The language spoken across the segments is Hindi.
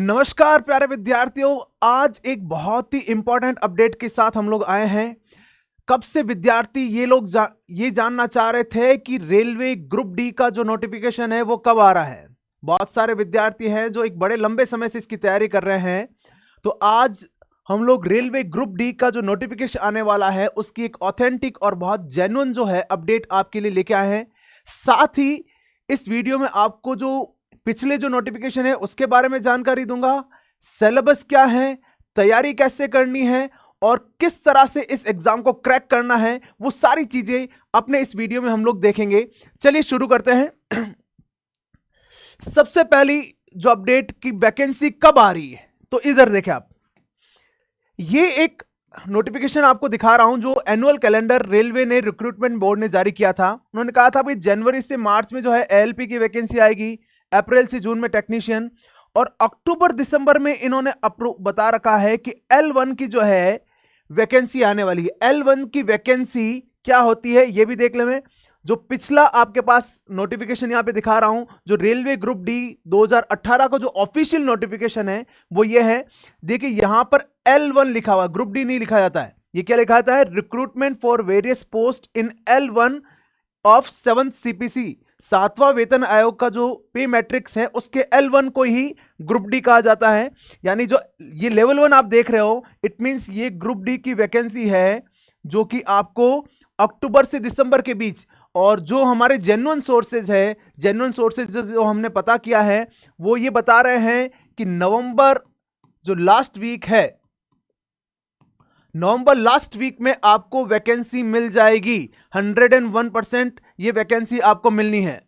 नमस्कार प्यारे विद्यार्थियों, आज एक बहुत ही इंपॉर्टेंट अपडेट के साथ हम लोग आए हैं। कब से विद्यार्थी ये जानना चाह रहे थे कि रेलवे ग्रुप डी का जो नोटिफिकेशन है वो कब आ रहा है। बहुत सारे विद्यार्थी हैं जो एक बड़े लंबे समय से इसकी तैयारी कर रहे हैं। तो आज हम लोग रेलवे ग्रुप डी का जो नोटिफिकेशन आने वाला है उसकी एक ऑथेंटिक और बहुत जेन्युइन जो है अपडेट आपके लिए लेके आए हैं। साथ ही इस वीडियो में आपको जो पिछले जो नोटिफिकेशन है उसके बारे में जानकारी दूंगा, सिलेबस क्या है, तैयारी कैसे करनी है और किस तरह से इस एग्जाम को क्रैक करना है, वो सारी चीजें अपने इस वीडियो में हम लोग देखेंगे। चलिए शुरू करते हैं। सबसे पहली जो अपडेट की वैकेंसी कब आ रही है, तो इधर देखें आप, ये एक नोटिफिकेशन आपको दिखा रहा हूं जो एनुअल कैलेंडर रेलवे ने रिक्रूटमेंट बोर्ड ने जारी किया था। उन्होंने कहा था भाई जनवरी से मार्च में जो है एएलपी की वैकेंसी आएगी, अप्रैल से जून में टेक्नीशियन, और अक्टूबर दिसंबर में इन्होंने बता रखा है कि L1 की जो है वैकेंसी आने वाली है। L1 की वैकेंसी क्या होती है ये भी देख लें। जो पिछला आपके पास नोटिफिकेशन यहां पे दिखा रहा हूं, जो रेलवे ग्रुप डी 2018 का जो ऑफिशियल नोटिफिकेशन है वो ये है। देखिए यहां पर L1 लिखा हुआ, ग्रुप डी नहीं लिखा जाता है। ये क्या लिखा जाता है? Recruitment for various post in L1 of 7th CPC, 7वां वेतन आयोग का जो पे मैट्रिक्स है उसके L1 को ही ग्रुप डी कहा जाता है। यानी जो ये लेवल 1 आप देख रहे हो, इट मींस ये ग्रुप डी की वैकेंसी है जो कि आपको अक्टूबर से दिसंबर के बीच, और जो हमारे जेन्युइन सोर्सेज है, जेन्युइन सोर्सेज जो हमने पता किया है वो ये बता रहे हैं कि नवंबर जो लास्ट वीक है, नवंबर लास्ट वीक में आपको वैकेंसी मिल जाएगी। 101% ये वैकेंसी आपको मिलनी है।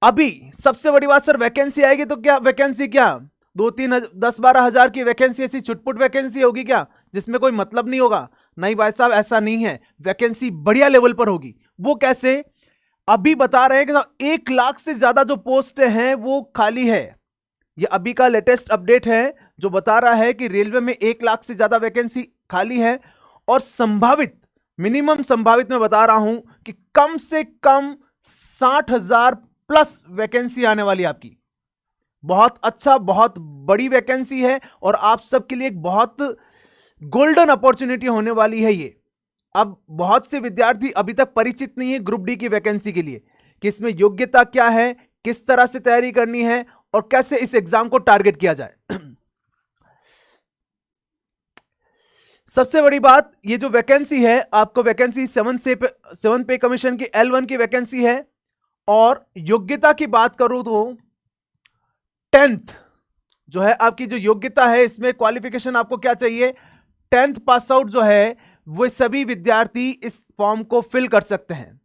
अभी सबसे बड़ी बात, सर वैकेंसी आएगी तो क्या वैकेंसी, क्या 10-12 हजार की वैकेंसी ऐसी छुटपुट वैकेंसी होगी क्या जिसमें कोई मतलब नहीं होगा? नहीं भाई साहब, ऐसा नहीं है। वैकेंसी बढ़िया लेवल पर होगी। वो कैसे? अभी बता रहे हैं कि 1 लाख से ज्यादा जो पोस्ट हैं वो खाली है। ये अभी का लेटेस्ट अपडेट है जो बता रहा है कि रेलवे में 1 लाख से ज्यादा वैकेंसी खाली है, और संभावित, मिनिमम संभावित मैं बता रहा हूं कि कम से कम 60,000 प्लस वैकेंसी आने वाली आपकी। बहुत अच्छा, बहुत बड़ी वैकेंसी है और आप सबके लिए एक बहुत गोल्डन अपॉर्चुनिटी होने वाली है ये। अब बहुत से विद्यार्थी अभी तक परिचित नहीं है ग्रुप डी की वैकेंसी के लिए कि इसमें योग्यता क्या है, किस तरह से तैयारी करनी है और कैसे इस एग्जाम को टारगेट किया जाए। सबसे बड़ी बात, ये जो वैकेंसी है आपको वैकेंसी 7 पे कमीशन की L1 की वैकेंसी है। और योग्यता की बात करूं तो 10th जो है आपकी जो योग्यता है, इसमें क्वालिफिकेशन आपको क्या चाहिए? 10th पास आउट जो है वो सभी विद्यार्थी इस फॉर्म को फिल कर सकते हैं।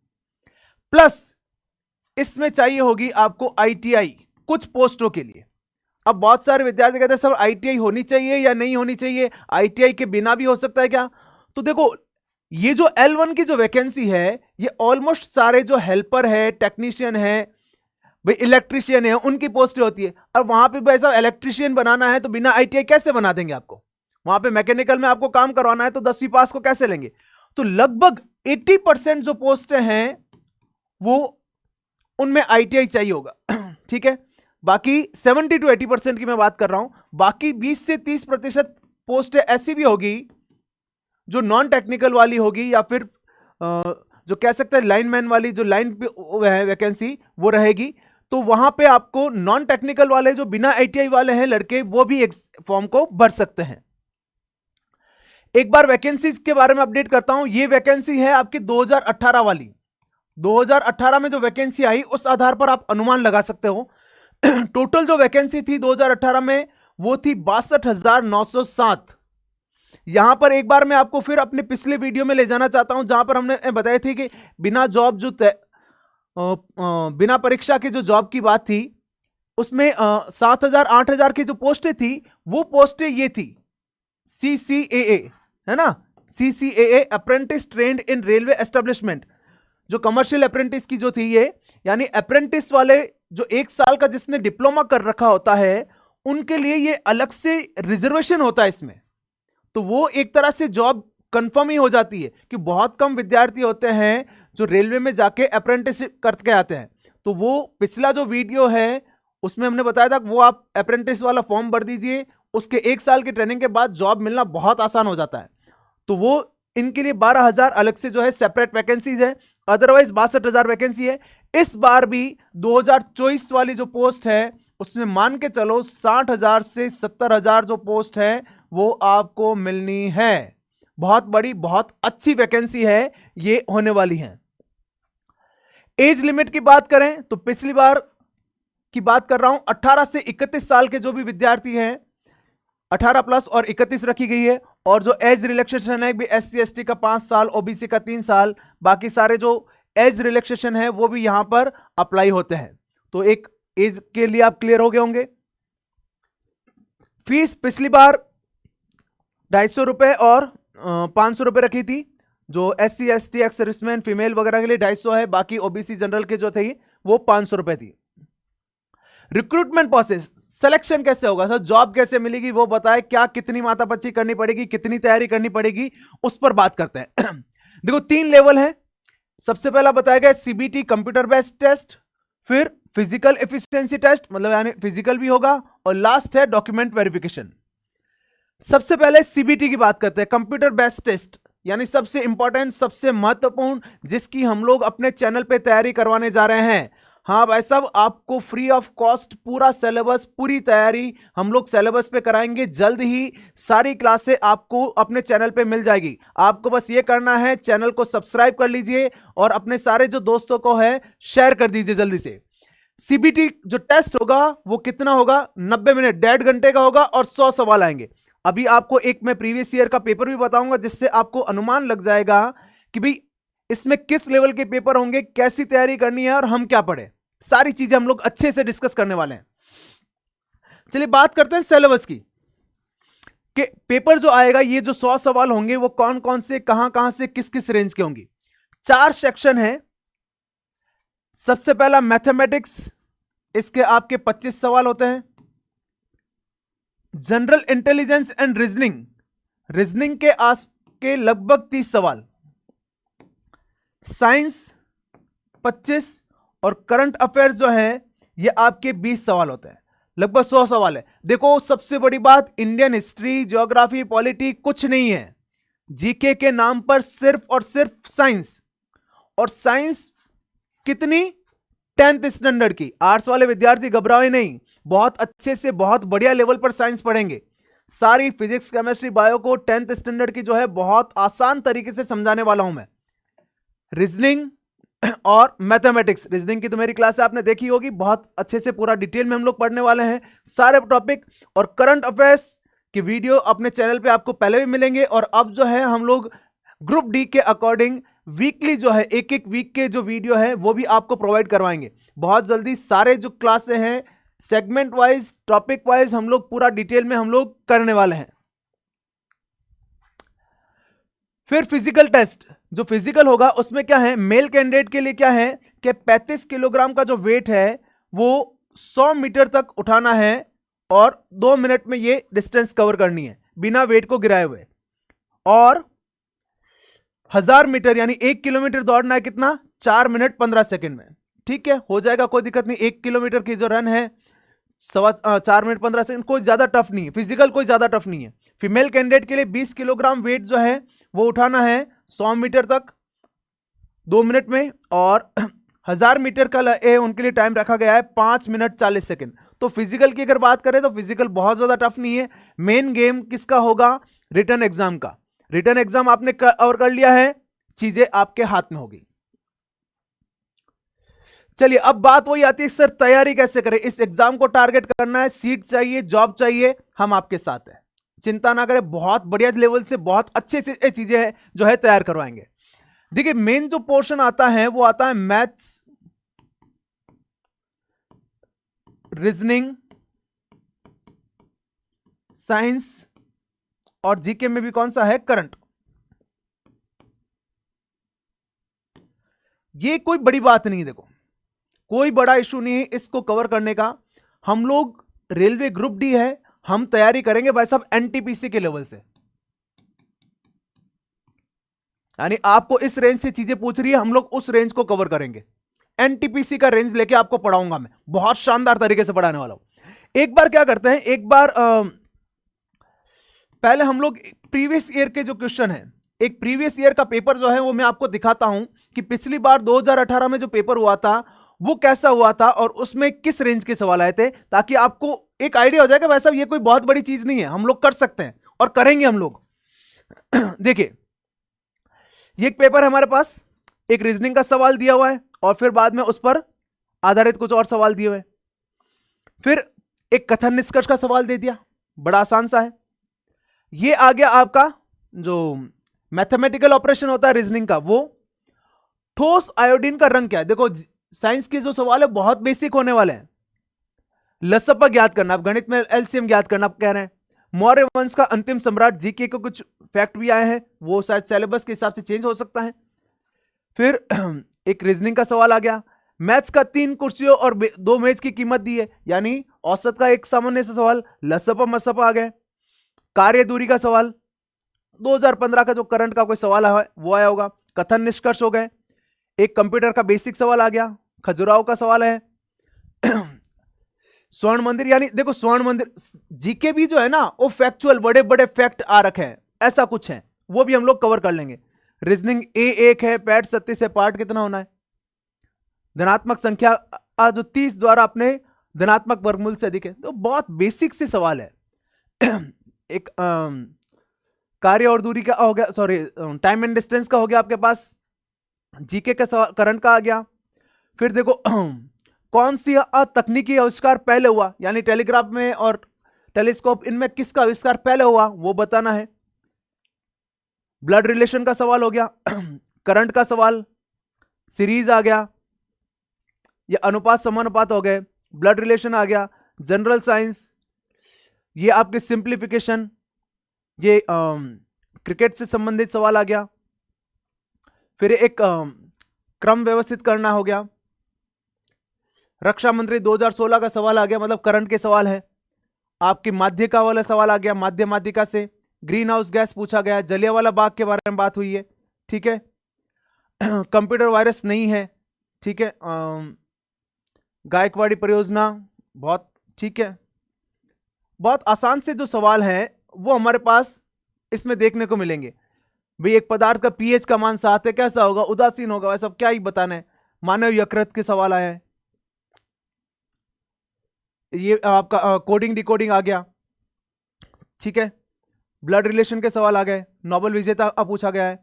प्लस इसमें चाहिए होगी आपको ITI कुछ पोस्टों के लिए। अब बहुत सारे विद्यार्थी कहते हैं सर ITI होनी चाहिए या नहीं होनी चाहिए, ITI के बिना भी हो सकता है क्या? तो देखो, ये जो L1 की जो वैकेंसी है ये ऑलमोस्ट सारे जो हेल्पर है, टेक्नीशियन है, भाई इलेक्ट्रीशियन है, उनकी पोस्टें होती है। अब वहां पे भाई साहब इलेक्ट्रीशियन बनाना है तो बिना ITI कैसे बना देंगे आपको? वहां पे मैकेनिकल में आपको काम करवाना है तो 10वीं पास को कैसे लेंगे? तो लगभग 80% जो पोस्टें हैं वो उनमें ITI चाहिए होगा। ठीक है, बाकी 70 to 80% की मैं बात कर रहा हूं। बाकी 20 से 30% पोस्टें ऐसी भी होगी जो नॉन टेक्निकल वाली होगी, या फिर जो कह सकते हैं लाइनमैन वाली जो लाइन पे है वैकेंसी वो रहेगी। तो वहां पे आपको नॉन टेक्निकल वाले जो बिना ITI वाले हैं लड़के, वो भी एक फॉर्म को भर सकते हैं। एक बार वैकेंसीज के बारे में अपडेट करता हूं। ये वैकेंसी है आपकी 2018 वाली। 2018 में जो वैकेंसी आई उस आधार पर आप अनुमान लगा सकते हो। टोटल जो वैकेंसी थी 2018 में वो थी 62,907। यहां पर एक बार मैं आपको फिर अपने पिछले वीडियो में ले जाना चाहता हूं जहां पर हमने बताई थी कि बिना जॉब जो बिना परीक्षा की जो जॉब की बात थी उसमें 7,000 8,000 की जो पोस्टें थी वो पोस्टें ये थी CCAA, है ना, CCAA अप्रेंटिस ट्रेंड इन रेलवे एस्टेब्लिशमेंट। जो कमर्शियल अप्रेंटिस की जो थी ये, यानी अप्रेंटिस वाले जो 1 साल का जिसने डिप्लोमा कर रखा होता है उनके लिए ये अलग से रिजर्वेशन होता है इसमें। तो वो एक तरह से जॉब कंफर्म ही हो जाती है कि बहुत कम विद्यार्थी होते हैं जो रेलवे में जाके अप्रेंटिस करके आते हैं। तो वो पिछला जो वीडियो है उसमें हमने बताया था वो आप अप्रेंटिस वाला फॉर्म भर दीजिए, उसके 1 साल की ट्रेनिंग के बाद जॉब मिलना बहुत आसान हो जाता है। तो वो इनके लिए 12,000 अलग से जो है सेपरेट वैकेंसीज है, अदरवाइज 62,000 वैकेंसी है। इस बार भी 2024 वाली जो पोस्ट है उसमें मान के चलो 60,000 से 70,000 जो पोस्ट है वो आपको मिलनी है। बहुत बड़ी बहुत अच्छी वैकेंसी है ये होने वाली है। एज लिमिट की बात करें तो पिछली बार की बात कर रहा हूं, 18 से 31 साल के जो भी विद्यार्थी हैं 18 प्लस और 31 रखी गई है। और जो एज रिलैक्सेशन है भी SC ST का 5 साल, OBC का 3 साल, बाकी सारे जो एज रिलैक्सेशन है वो भी यहां पर अप्लाई होते हैं। तो एक एज के लिए आप क्लियर हो गए होंगे। फीस पिछली बार 250 रुपए और 500 रुपए रखी थी। जो SC ST ex serviceman female वगैरह के लिए 250 है, बाकी OBC जनरल के जो थे वो 500 रुपए थी। रिक्रूटमेंट प्रोसेस, सिलेक्शन कैसे होगा सर, जॉब कैसे मिलेगी वो बताए, क्या कितनी मातापच्ची करनी पड़ेगी, कितनी तैयारी करनी पड़ेगी, उस पर बात करते हैं। देखो 3 लेवल है। सबसे पहला बताया गया CBT कंप्यूटर बेस्ड टेस्ट, फिर फिजिकल एफिशिएंसी टेस्ट मतलब यानी फिजिकल भी होगा, और लास्ट है डॉक्यूमेंट वेरिफिकेशन। सबसे पहले CBT की बात करते हैं, कंप्यूटर बेस्ड टेस्ट, यानी सबसे इंपॉर्टेंट सबसे महत्वपूर्ण, जिसकी हम लोग अपने चैनल पे तैयारी करवाने जा रहे हैं। हाँ भाई साहब, आपको फ्री ऑफ कॉस्ट पूरा सिलेबस पूरी तैयारी हम लोग सिलेबस पे कराएंगे। जल्द ही सारी क्लासें आपको अपने चैनल पे मिल जाएगी। आपको बस ये करना है, चैनल को सब्सक्राइब कर लीजिए और अपने सारे जो दोस्तों को है शेयर कर दीजिए जल्दी से। CBT जो टेस्ट होगा वो कितना होगा, 90 मिनट 1.5 घंटे का होगा और 100 सवाल आएंगे। अभी आपको एक मैं प्रीवियस ईयर का पेपर भी बताऊंगा जिससे आपको अनुमान लग जाएगा कि भाई इसमें किस लेवल के पेपर होंगे, कैसी तैयारी करनी है और हम क्या पढ़े। सारी चीजें हम लोग अच्छे से डिस्कस करने वाले हैं। चलिए बात करते हैं सिलेबस की, कि पेपर जो आएगा ये जो 100 सवाल होंगे वो कौन कौन से कहां से किस किस रेंज के होंगे। 4 सेक्शन है। सबसे पहला मैथमेटिक्स, इसके आपके 25 सवाल होते हैं। General intelligence and reasoning, reasoning के लगभग 30 सवाल। साइंस 25 और करंट अफेयर्स जो है ये आपके 20 सवाल होते हैं, लगभग 100 सवाल है। देखो सबसे बड़ी बात, इंडियन हिस्ट्री ज्योग्राफी पॉलिटी कुछ नहीं है। जीके के नाम पर सिर्फ और सिर्फ साइंस, और साइंस कितनी, 10th स्टैंडर्ड की। आर्ट्स वाले विद्यार्थी घबराए नहीं, बहुत अच्छे से बहुत बढ़िया लेवल पर साइंस पढ़ेंगे। सारी फिजिक्स केमिस्ट्री बायो को 10th स्टैंडर्ड की जो है बहुत आसान तरीके से समझाने वाला हूं मैं। रीजनिंग और मैथमेटिक्स, रीजनिंग की तो मेरी क्लास आपने देखी होगी, बहुत अच्छे से पूरा डिटेल में हम लोग पढ़ने वाले हैं सारे टॉपिक। और करंट अफेयर्स की वीडियो अपने चैनल पे आपको पहले भी मिलेंगे, और अब जो है हम लोग ग्रुप डी के अकॉर्डिंग वीकली जो है एक वीक के जो वीडियो है वो भी आपको प्रोवाइड करवाएंगे बहुत जल्दी। सारे जो क्लासें हैं सेगमेंट वाइज टॉपिक वाइज हम लोग पूरा डिटेल में हम लोग करने वाले हैं। फिर फिजिकल टेस्ट, जो फिजिकल होगा उसमें क्या है, मेल कैंडिडेट के लिए क्या है कि 35 किलोग्राम का जो वेट है वो 100 मीटर तक उठाना है और 2 मिनट में ये डिस्टेंस कवर करनी है बिना वेट को गिराए हुए। और 1000 मीटर यानी 1 किलोमीटर दौड़ना है कितना, 4 मिनट 15 सेकंड में। ठीक है, हो जाएगा, कोई दिक्कत नहीं। 1 किलोमीटर की जो रन है 4 मिनट 15 सेकंड, कोई ज्यादा टफ नहीं है, फिजिकल कोई ज्यादा टफ नहीं है। फीमेल कैंडिडेट के लिए 20 किलोग्राम वेट जो है वो उठाना है 100 मीटर तक 2 मिनट में, और 1000 मीटर का उनके लिए टाइम रखा गया है 5 मिनट 40 सेकंड। तो फिजिकल की अगर बात करें तो फिजिकल बहुत ज्यादा टफ नहीं है। मेन गेम किसका होगा, रिटन एग्जाम का। रिटन एग्जाम आपने कवर कर लिया है, चीजें आपके हाथ में होगी। चलिए अब बात वही आती है, सर तैयारी कैसे करें, इस एग्जाम को टारगेट करना है, सीट चाहिए, जॉब चाहिए, हम आपके साथ हैं, चिंता ना करें। बहुत बढ़िया लेवल से बहुत अच्छे से चीजें हैं जो है तैयार करवाएंगे। देखिए मेन जो पोर्शन आता है वो आता है मैथ्स, रीजनिंग, साइंस, और जीके में भी कौन सा है, करंट। ये कोई बड़ी बात नहीं, देखो कोई बड़ा इशू नहीं है इसको कवर करने का। हम लोग रेलवे ग्रुप डी है, हम तैयारी करेंगे भाई साहब एनटीपीसी के लेवल से, यानी आपको इस रेंज से चीजें पूछ रही है, हम लोग उस रेंज को कवर करेंगे। एनटीपीसी का रेंज लेके आपको पढ़ाऊंगा, मैं बहुत शानदार तरीके से पढ़ाने वाला हूं। एक बार क्या करते हैं, एक बार पहले हम लोग प्रीवियस ईयर के जो क्वेश्चन है, एक प्रीवियस ईयर का पेपर जो है वो मैं आपको दिखाता हूं कि पिछली बार 2018 में जो पेपर हुआ था वो कैसा हुआ था और उसमें किस रेंज के सवाल आए थे, ताकि आपको एक आइडिया हो जाएगा वैसा ये कोई बहुत बड़ी चीज नहीं है, हम लोग कर सकते हैं और करेंगे हम लोग। देखिए ये एक पेपर है हमारे पास, एक रीजनिंग का सवाल दिया हुआ है और फिर बाद में उस पर आधारित कुछ और सवाल दिए हुए, फिर एक कथन निष्कर्ष का सवाल दे दिया, बड़ा आसान सा है। ये आ गया आपका जो मैथमेटिकल ऑपरेशन होता है रीजनिंग का, वो ठोस आयोडीन का रंग क्या है। देखो साइंस के जो सवाल है बहुत बेसिक होने वाले हैं। लसपा ज्ञात करना, आप गणित में एलसीएम ज्ञात करना आप कह रहे हैं। मौर्य वंश का अंतिम सम्राट, जीके को कुछ फैक्ट भी आए हैं, वो शायद सिलेबस के हिसाब से चेंज हो सकता है। फिर एक रीजनिंग का सवाल आ गया। मैथ्स का 3 कुर्सियों और 2 मेज की कीमत दी है, यानी औसत का एक सामान्य सा सवाल, लसपा मसपा आ गए। कार्य दूरी का सवाल 2015 का जो करंट का कोई सवाल है वो आया होगा। कथन निष्कर्ष हो गए। एक कंप्यूटर का बेसिक सवाल आ गया, खजुराहो का सवाल है। स्वर्ण मंदिर, यानी देखो स्वर्ण मंदिर जीके भी जो है ना वो फैक्चुअल बड़े बड़े फैक्ट आ रखे हैं, ऐसा कुछ है, वो भी हम लोग कवर कर लेंगे। रीजनिंग A1 है, पैट 36 है, पार्ट कितना होना है। धनात्मक संख्या जो 30 द्वारा अपने धनात्मक वर्गमूल से अधिक है, तो बहुत बेसिक से सवाल है। एक कार्य और दूरी का हो गया, सॉरी टाइम एंड डिस्टेंस का हो गया आपके पास। जीके का सवाल करंट का आ गया। फिर देखो कौन सी तकनीकी आविष्कार पहले हुआ, यानी टेलीग्राफ में और टेलीस्कोप, इनमें किसका आविष्कार पहले हुआ वो बताना है। ब्लड रिलेशन का सवाल हो गया। करंट का सवाल, सीरीज आ गया, ये अनुपात समानुपात हो गए, ब्लड रिलेशन आ गया। जनरल साइंस, ये आपके सिंप्लीफिकेशन, ये क्रिकेट से संबंधित सवाल आ गया। फिर एक क्रम व्यवस्थित करना हो गया। रक्षा मंत्री 2016 का सवाल आ गया, मतलब करंट के सवाल है। आपकी माध्यिका वाला सवाल आ गया, माध्यिका से ग्रीन हाउस गैस पूछा गया। जलियांवाला बाग के बारे में बात हुई है, ठीक है। कंप्यूटर वायरस नहीं है, ठीक है। गायकवाड़ी परियोजना, बहुत ठीक है। बहुत आसान से जो सवाल हैं वो हमारे पास इसमें देखने को मिलेंगे। भाई एक पदार्थ का पीएच का मान 7 है, कैसा होगा, उदासीन होगा, वैसा क्या ही बताना है। मानव यकृत के सवाल आए हैं। ये आपका कोडिंग डिकोडिंग आ गया, ठीक है। ब्लड रिलेशन के सवाल आ गए। नोबेल विजेता पूछा गया है।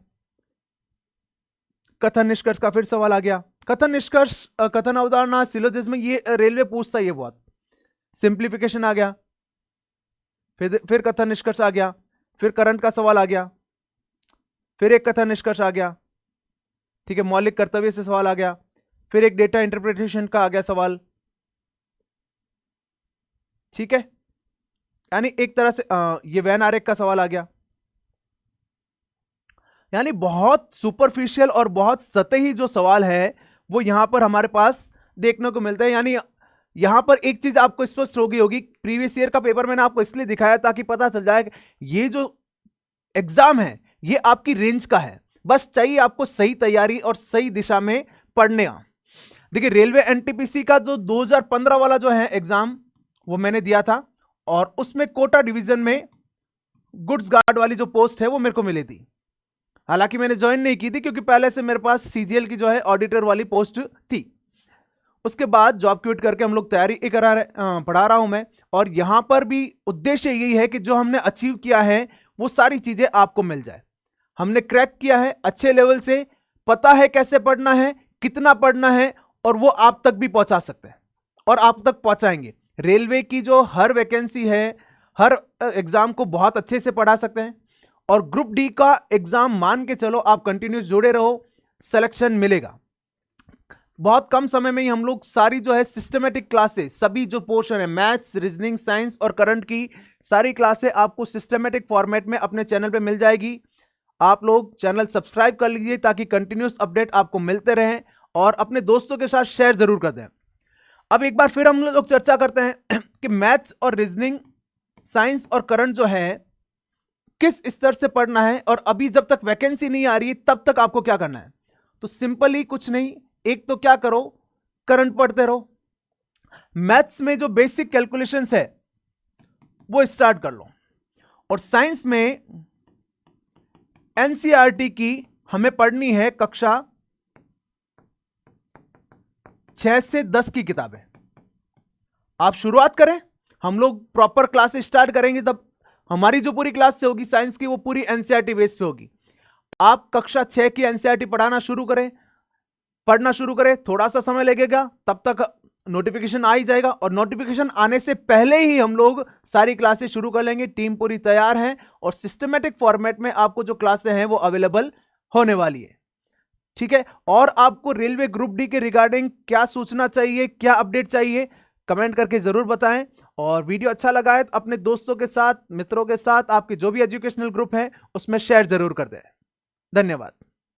कथन निष्कर्ष का फिर सवाल आ गया। कथन निष्कर्ष, कथन अवधारणा, सिलोजिज्म, ये रेलवे पूछता है, ये बहुत। सिंप्लीफिकेशन आ गया। फिर कथन निष्कर्ष आ गया। फिर करंट का सवाल आ गया। फिर एक कथन निष्कर्ष आ गया, ठीक है। मौलिक कर्तव्य से सवाल आ गया। फिर एक डेटा इंटरप्रिटेशन का आ गया सवाल, ठीक है। यानी एक तरह से ये वैन आरेख का सवाल आ गया। यानी बहुत सुपरफिशियल और बहुत सतही जो सवाल है वो यहां पर हमारे पास देखने को मिलता है। यानी यहां पर एक चीज आपको स्पष्ट होगी, प्रीवियस ईयर का पेपर मैंने आपको इसलिए दिखाया ताकि पता चल जाए ये जो एग्जाम है ये आपकी रेंज का है। बस चाहिए आपको सही तैयारी और सही दिशा में पढ़ने का। देखिए रेलवे एनटीपीसी का जो 2015 वाला जो है एग्जाम वो मैंने दिया था, और उसमें कोटा डिवीजन में गुड्स गार्ड वाली जो पोस्ट है वो मेरे को मिली थी। हालांकि मैंने ज्वाइन नहीं की थी क्योंकि पहले से मेरे पास सीजीएल की जो है ऑडिटर वाली पोस्ट थी। उसके बाद जॉब क्विट करके हम लोग तैयारी पढ़ा रहा हूं मैं, और यहां पर भी उद्देश्य यही है कि जो हमने अचीव किया है वो सारी चीजें आपको मिल जाए। हमने क्रैक किया है अच्छे लेवल से, पता है कैसे पढ़ना है, कितना पढ़ना है, और वो आप तक भी पहुंचा सकते हैं और आप तक पहुंचाएंगे। रेलवे की जो हर वैकेंसी है, हर एग्जाम को बहुत अच्छे से पढ़ा सकते हैं। और ग्रुप डी का एग्जाम मान के चलो आप कंटिन्यूस जुड़े रहो, सिलेक्शन मिलेगा। बहुत कम समय में ही हम लोग सारी जो है सिस्टमेटिक क्लासेस, सभी जो पोर्शन है मैथ्स, रीजनिंग, साइंस और करंट की सारी क्लासें आपको सिस्टमेटिक फॉर्मेट में अपने चैनल पे मिल जाएगी। आप लोग चैनल सब्सक्राइब कर लीजिए ताकि कंटिन्यूस अपडेट आपको मिलते रहें, और अपने दोस्तों के साथ शेयर जरूर कर दें। अब एक बार फिर हम लोग चर्चा करते हैं कि मैथ्स और रीजनिंग, साइंस और करंट जो है किस स्तर से पढ़ना है, और अभी जब तक वैकेंसी नहीं आ रही तब तक आपको क्या करना है। तो सिंपली कुछ नहीं, एक तो क्या करो, करंट पढ़ते रहो। मैथ्स में जो बेसिक कैलकुलेशंस है वो स्टार्ट कर लो, और साइंस में एनसीईआरटी की हमें पढ़नी है कक्षा 6 से 10 की किताबें। आप शुरुआत करें, हम लोग प्रॉपर क्लास स्टार्ट करेंगे, तब हमारी जो पूरी क्लास से होगी साइंस की वो पूरी एनसीईआरटी बेस पे होगी। आप कक्षा 6 की एनसीईआरटी पढ़ना शुरू करें, थोड़ा सा समय लगेगा, तब तक नोटिफिकेशन आ ही जाएगा, और नोटिफिकेशन आने से पहले ही हम लोग सारी क्लासेस शुरू कर लेंगे। टीम पूरी तैयार है और सिस्टमेटिक फॉर्मेट में आपको जो क्लासेस हैं वो अवेलेबल होने वाली है, ठीक है। और आपको रेलवे ग्रुप डी के रिगार्डिंग क्या सूचना चाहिए, क्या अपडेट चाहिए, कमेंट करके जरूर बताएं। और वीडियो अच्छा लगा है तो अपने दोस्तों के साथ, मित्रों के साथ, आपके जो भी एजुकेशनल ग्रुप है उसमें शेयर जरूर कर दें। धन्यवाद।